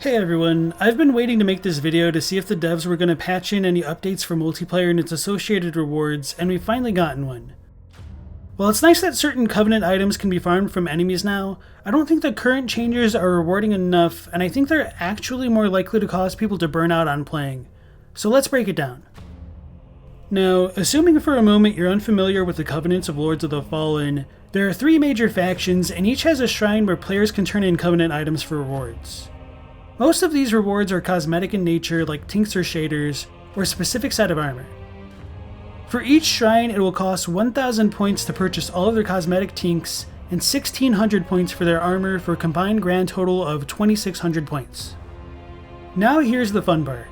Hey everyone, I've been waiting to make this video to see if the devs were going to patch in any updates for multiplayer and its associated rewards, and we've finally gotten one. While it's nice that certain Covenant items can be farmed from enemies now, I don't think the current changes are rewarding enough, and I think they're actually more likely to cause people to burn out on playing. So let's break it down. Now, assuming for a moment you're unfamiliar with the Covenants of Lords of the Fallen, there are three major factions and each has a shrine where players can turn in Covenant items for rewards. Most of these rewards are cosmetic in nature, like tinks or shaders, or a specific set of armor. For each shrine, it will cost 1,000 points to purchase all of their cosmetic tinks, and 1,600 points for their armor for a combined grand total of 2,600 points. Now here's the fun part.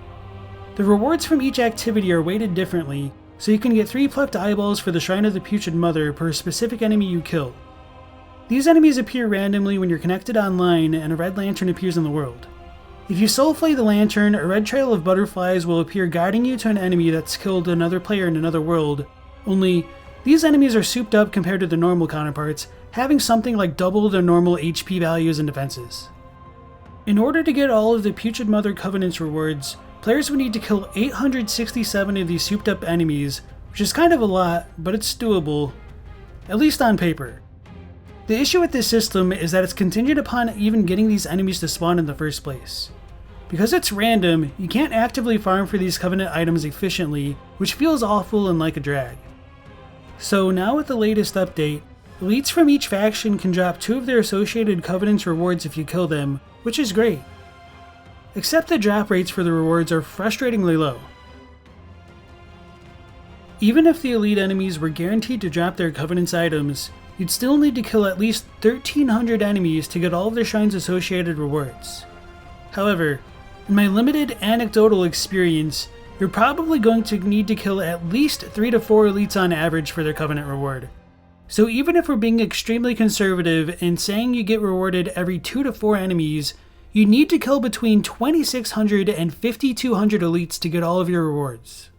The rewards from each activity are weighted differently, so you can get 3 plucked eyeballs for the Shrine of the Putrid Mother per specific enemy you kill. These enemies appear randomly when you're connected online and a red lantern appears in the world. If you soulflay the lantern, a red trail of butterflies will appear guiding you to an enemy that's killed another player in another world, only these enemies are souped up compared to their normal counterparts, having something like double their normal HP values and defenses. In order to get all of the Putrid Mother Covenant's rewards, players would need to kill 867 of these souped up enemies, which is kind of a lot, but it's doable, at least on paper. The issue with this system is that it's contingent upon even getting these enemies to spawn in the first place. Because it's random, you can't actively farm for these Covenant items efficiently, which feels awful and like a drag. So now with the latest update, elites from each faction can drop 2 of their associated Covenant's rewards if you kill them, which is great. Except the drop rates for the rewards are frustratingly low. Even if the elite enemies were guaranteed to drop their Covenant's items, you'd still need to kill at least 1,300 enemies to get all of their shrine's associated rewards. However, in my limited anecdotal experience, you're probably going to need to kill at least 3 to 4 elites on average for their Covenant reward. So even if we're being extremely conservative and saying you get rewarded every 2 to 4 enemies, you need to kill between 2,600 and 5,200 elites to get all of your rewards.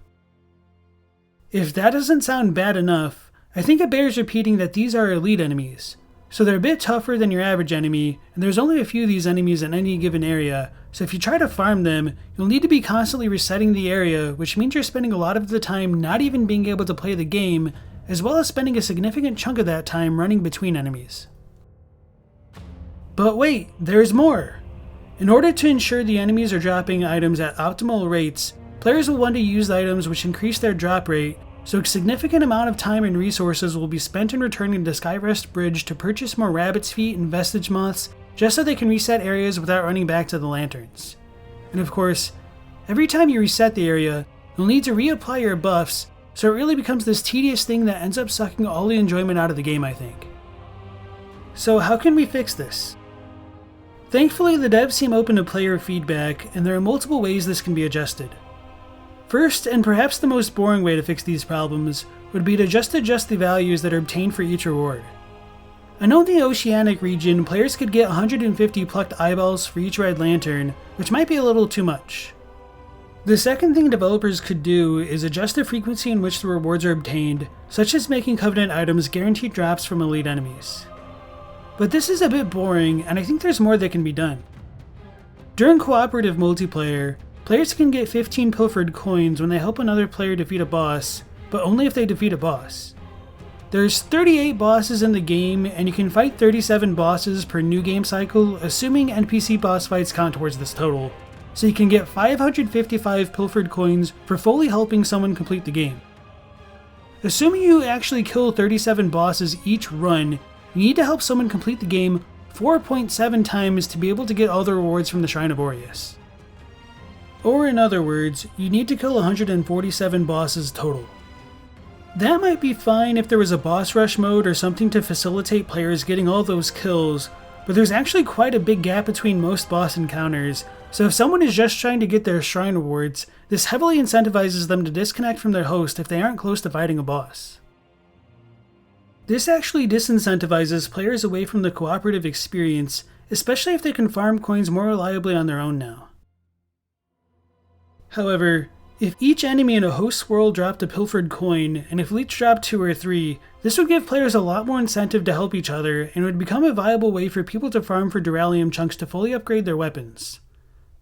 If that doesn't sound bad enough, I think it bears repeating that these are elite enemies, so they're a bit tougher than your average enemy, and there's only a few of these enemies in any given area, so if you try to farm them, you'll need to be constantly resetting the area, which means you're spending a lot of the time not even being able to play the game, as well as spending a significant chunk of that time running between enemies. But wait, there's more! In order to ensure the enemies are dropping items at optimal rates, players will want to use items which increase their drop rate, so a significant amount of time and resources will be spent in returning to Skyrest Bridge to purchase more rabbit's feet and vestige moths, just so they can reset areas without running back to the lanterns. And of course, every time you reset the area, you'll need to reapply your buffs, so it really becomes this tedious thing that ends up sucking all the enjoyment out of the game, I think. So how can we fix this? Thankfully, the devs seem open to player feedback, and there are multiple ways this can be adjusted. First, and perhaps the most boring way to fix these problems, would be to just adjust the values that are obtained for each reward. I know in the Oceanic region, players could get 150 plucked eyeballs for each red lantern, which might be a little too much. The second thing developers could do is adjust the frequency in which the rewards are obtained, such as making Covenant items guaranteed drops from elite enemies. But this is a bit boring, and I think there's more that can be done. During cooperative multiplayer, players can get 15 pilfered coins when they help another player defeat a boss, but only if they defeat a boss. There's 38 bosses in the game, and you can fight 37 bosses per new game cycle, assuming NPC boss fights count towards this total, so you can get 555 pilfered coins for fully helping someone complete the game. Assuming you actually kill 37 bosses each run, you need to help someone complete the game 4.7 times to be able to get all the rewards from the Shrine of Aureus. Or in other words, you need to kill 147 bosses total. That might be fine if there was a boss rush mode or something to facilitate players getting all those kills, but there's actually quite a big gap between most boss encounters, so if someone is just trying to get their shrine rewards, this heavily incentivizes them to disconnect from their host if they aren't close to fighting a boss. This actually disincentivizes players away from the cooperative experience, especially if they can farm coins more reliably on their own now. However, if each enemy in a host's world dropped a pilfered coin, and if elites dropped 2 or 3, this would give players a lot more incentive to help each other, and would become a viable way for people to farm for Duralium chunks to fully upgrade their weapons.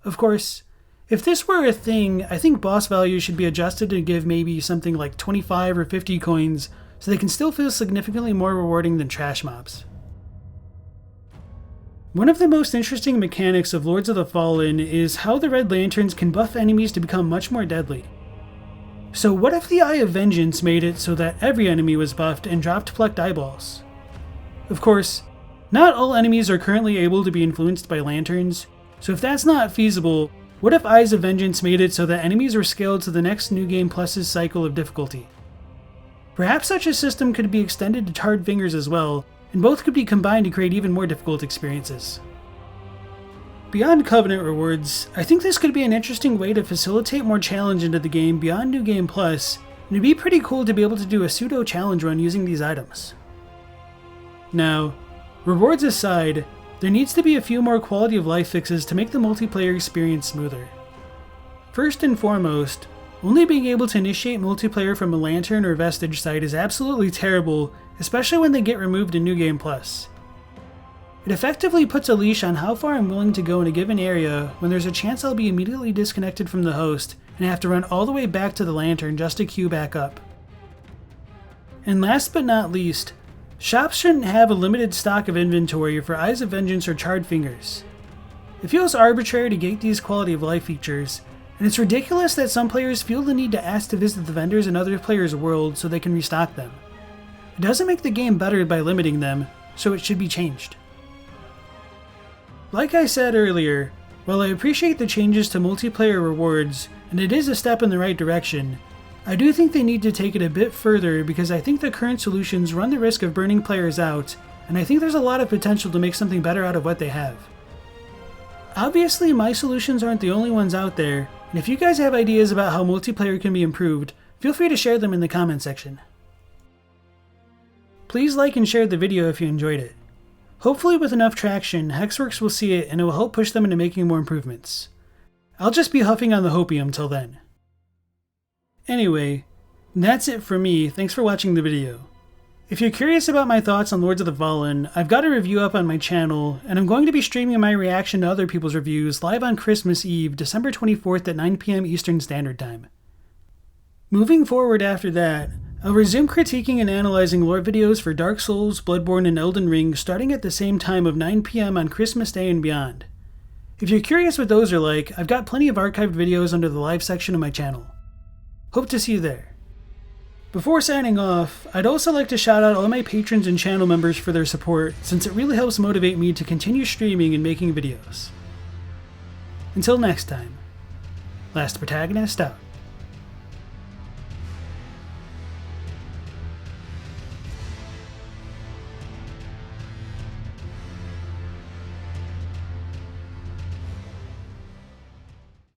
Of course, if this were a thing, I think boss values should be adjusted to give maybe something like 25 or 50 coins so they can still feel significantly more rewarding than trash mobs. One of the most interesting mechanics of Lords of the Fallen is how the Red Lanterns can buff enemies to become much more deadly. So what if the Eye of Vengeance made it so that every enemy was buffed and dropped plucked eyeballs? Of course, not all enemies are currently able to be influenced by lanterns, so if that's not feasible, what if Eyes of Vengeance made it so that enemies were scaled to the next New Game Plus's cycle of difficulty? Perhaps such a system could be extended to Tarred Fingers as well, and both could be combined to create even more difficult experiences. Beyond Covenant rewards, I think this could be an interesting way to facilitate more challenge into the game beyond New Game Plus, and it'd be pretty cool to be able to do a pseudo challenge run using these items. Now, rewards aside, there needs to be a few more quality of life fixes to make the multiplayer experience smoother. First and foremost, only being able to initiate multiplayer from a lantern or vestige site is absolutely terrible, especially when they get removed in New Game Plus. It effectively puts a leash on how far I'm willing to go in a given area when there's a chance I'll be immediately disconnected from the host and have to run all the way back to the lantern just to queue back up. And last but not least, shops shouldn't have a limited stock of inventory for Eyes of Vengeance or Charred Fingers. It feels arbitrary to gate these quality of life features, and it's ridiculous that some players feel the need to ask to visit the vendors in other players' worlds so they can restock them. It doesn't make the game better by limiting them, so it should be changed. Like I said earlier, while I appreciate the changes to multiplayer rewards, and it is a step in the right direction, I do think they need to take it a bit further because I think the current solutions run the risk of burning players out, and I think there's a lot of potential to make something better out of what they have. Obviously, my solutions aren't the only ones out there, and if you guys have ideas about how multiplayer can be improved, feel free to share them in the comment section. Please like and share the video if you enjoyed it. Hopefully with enough traction, Hexworks will see it and it will help push them into making more improvements. I'll just be huffing on the hopium till then. Anyway, that's it for me, thanks for watching the video. If you're curious about my thoughts on Lords of the Fallen, I've got a review up on my channel, and I'm going to be streaming my reaction to other people's reviews live on Christmas Eve, December 24th at 9 PM Eastern Standard Time. Moving forward after that, I'll resume critiquing and analyzing lore videos for Dark Souls, Bloodborne, and Elden Ring starting at the same time of 9 PM on Christmas Day and beyond. If you're curious what those are like, I've got plenty of archived videos under the live section of my channel. Hope to see you there. Before signing off, I'd also like to shout out all my patrons and channel members for their support, since it really helps motivate me to continue streaming and making videos. Until next time, Last Protagonist out.